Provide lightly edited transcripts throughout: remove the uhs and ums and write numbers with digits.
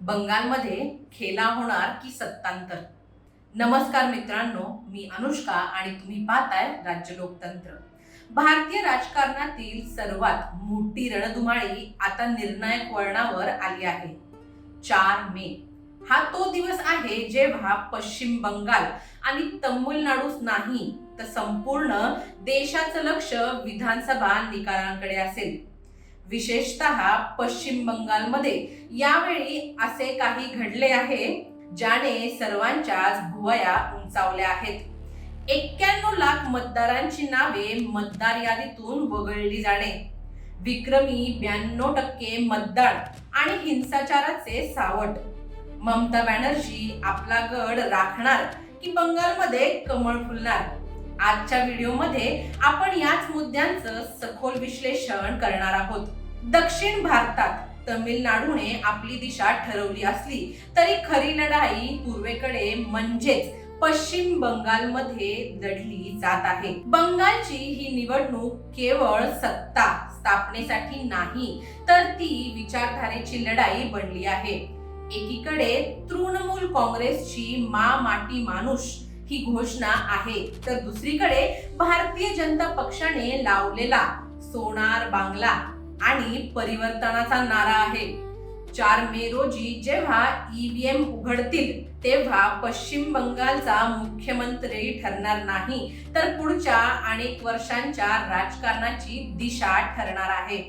बंगालमध्ये खेला होणार की सत्तांतर. नमस्कार मित्रांनो, मी अनुष्का आणि तुम्ही पाहताय राज्य लोकतंत्र. भारतीय राजकारणातील सर्वात मोठी रणधुमाळी आता निर्णायक वळणावर आली आहे. 4 मे हा तो दिवस आहे जेव्हा पश्चिम बंगाल आणि तमिळनाडूच नाही तर संपूर्ण देशाचं लक्ष विधानसभा निकालांकडे असेल. विशेषतः पश्चिम बंगालमध्ये यावेळी असे काही घडले आहे ज्याने सर्वांच्याच भुवया उंचावल्या आहेत. 91 लाख मतदारांची नावे मतदार यादीतून वगळली जाणे, विक्रमी 92% मतदान आणि हिंसाचाराचे सावट. ममता बॅनर्जी आपला गड राखणार की बंगालमध्ये कमळ फुलणार? आजच्या व्हिडिओमध्ये आपण याच मुद्द्यांचं सखोल विश्लेषण करणार आहोत. दक्षिण भारतात तमिळनाडूने आपली दिशा ठरवली असली तरी खरी लढाई पूर्वेकडे म्हणजेच पश्चिम बंगालमध्ये लढली जात आहे. बंगालची ही निवडणूक केवळ सत्ता स्थापनेसाठी नाही तर ती विचारधारेची लढाई बनली आहे. एकीकडे तृणमूल काँग्रेसची माटी माणूस ही घोषणा आहे तर दुसरीकडे भारतीय जनता पक्षाने लावलेला सोनार बांगला आणि परिवर्तनाचा नारा आहे. 4 मे रोजी जेव्हा ईव्हीएम उघडतील तेव्हा पश्चिम बंगालचा मुख्यमंत्री ठरणार नाही तर पुढच्या अनेक वर्षांच्या राजकारणाची दिशा ठरणार आहे.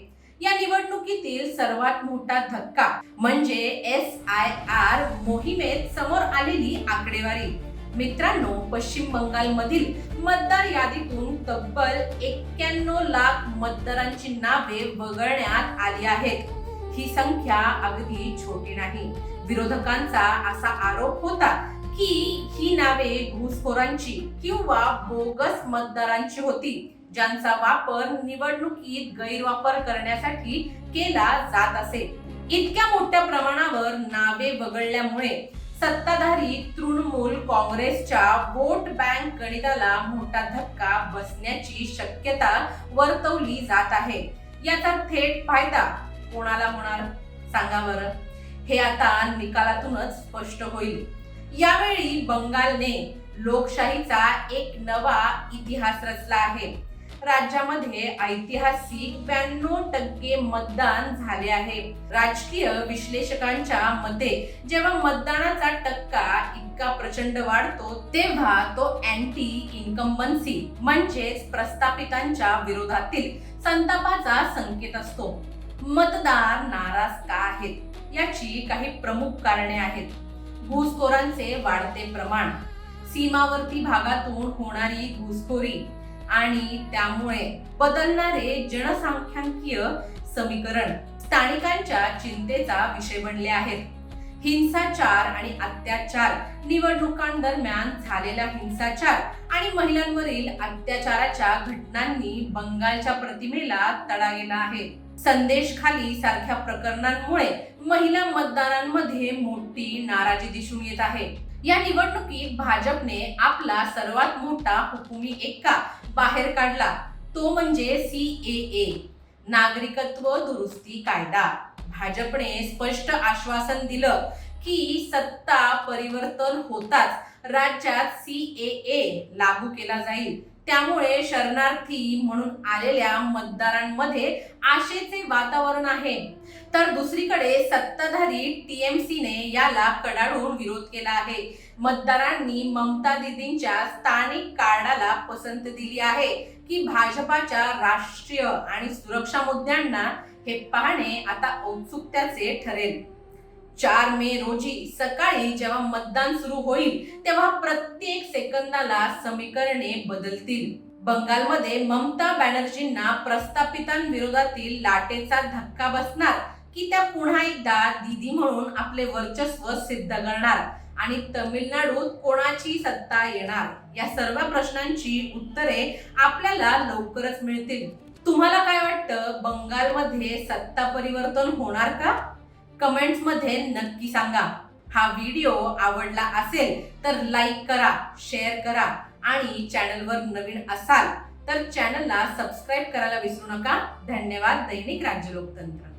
या निवडणुकीतील सर्वात मोठा धक्का म्हणजे SIR मोहिमेत समोर आलेली आकडेवारी. मित्रांनो, पश्चिम बंगाल मधील मतदार यादीतून तब्बल 91 लाख मतदारांची नावे वगळण्यात आली आहेत. ही संख्या अगदी छोटी नाही. विरोधकांचा असा आरोप होता की ही नावे घुसखोरांची किंवा बोगस मतदारांची होती ज्यांचा वापर निवडणुकीत गैरवापर करण्यासाठी केला जात असे. इतक्या मोठ्या प्रमाणावर नावे वगळल्यामुळे सत्ताधारी तृणमूल काँग्रेसच्या वोट बँक गणिताला मोठा धक्का बसण्याची शक्यता वर्तवली जात आहे. याचा थेट फायदा कोणाला होणार सांगा बरं? हे आता निकालातूनच स्पष्ट होईल. यावेळी बंगालने लोकशाहीचा एक नवा इतिहास रचला आहे. राज्यामध्ये ऐतिहासिक 92% मतदान झाले आहे. राजकीय विश्लेषकांच्या मते जेव्हा मतदानाचा टक्का इतका प्रचंड वाढतो तेव्हा तो अँटी इन्कम्बन्सी म्हणजेच प्रस्थापितांच्या विरोधातील संतापाचा संकेत असतो. मतदार नाराज का आहेत याची काही प्रमुख कारणे आहेत. घुसखोरांचे वाढते प्रमाण, सीमावर्ती भागातून होणारी घुसखोरी आणि त्यामुळे बदलणारे जनसंख्याकीय समीकरण स्थानिकांच्या चिंतेचा विषय बनले आहेत. हिंसाचार आणि अत्याचार, निवडणुकांदरम्यान झालेला हिंसाचार आणि महिलांवरील अत्याचाराच्या घटनांनी बंगालच्या प्रतिमेला तडा गेला आहे. संदेशखाली सारख्या प्रकरणांमुळे महिला मतदारांमध्ये मोठी नाराजी दिसून येत आहे. या निवडणुकीत भाजपने आपला सर्वात मोठा हुकुमी एक्का बाहेर काढला, तो म्हणजे CAA नागरिकत्व दुरुस्ती कायदा. भाजपने स्पष्ट आश्वासन दिलं की सत्ता परिवर्तन होताच राज्यात CAA लागू केला जाईल. त्यामुळे शरणार्थी म्हणून आलेल्या मतदारांमध्ये आशेचे वातावरण आहे. तर दुसरीकडे सत्ताधारी TMCने याला कडाडून विरोध केला आहे. मतदारांनी ममता दीदींच्या स्थानिक कार्डाला पसंत दिली आहे की भाजपाच्या राष्ट्रीय आणि सुरक्षा मुद्द्यांना हे पाहणे आता औत्सुक्याचे ठरेल. 4 मे रोजी सकाळी जेव्हा मतदान सुरू होईल तेव्हा प्रत्येक सेकंदाला समीकरणे बदलतील. बंगालमध्ये ममता बॅनर्जींना प्रस्थापितांविरोधातील लाटेचा धक्का बसणार की त्या पुन्हा एकदा दीदी म्हणून आपले वर्चस्व सिद्ध करणार आणि तमिळनाडूत कोणाची सत्ता येणार? या सर्व प्रश्नांची उत्तरे आपल्याला लवकरच मिळतील. तुम्हाला काय वाटतं, बंगालमध्ये सत्ता परिवर्तन होणार का? कमेंट्स मध्ये नक्की सांगा. हा व्हिडिओ आवडला असेल तर लाईक करा, शेअर करा आणि चॅनलवर नवीन असाल तर चॅनलला सबस्क्राईब करायला विसरू नका. धन्यवाद. दैनिक राज्य लोकतंत्र.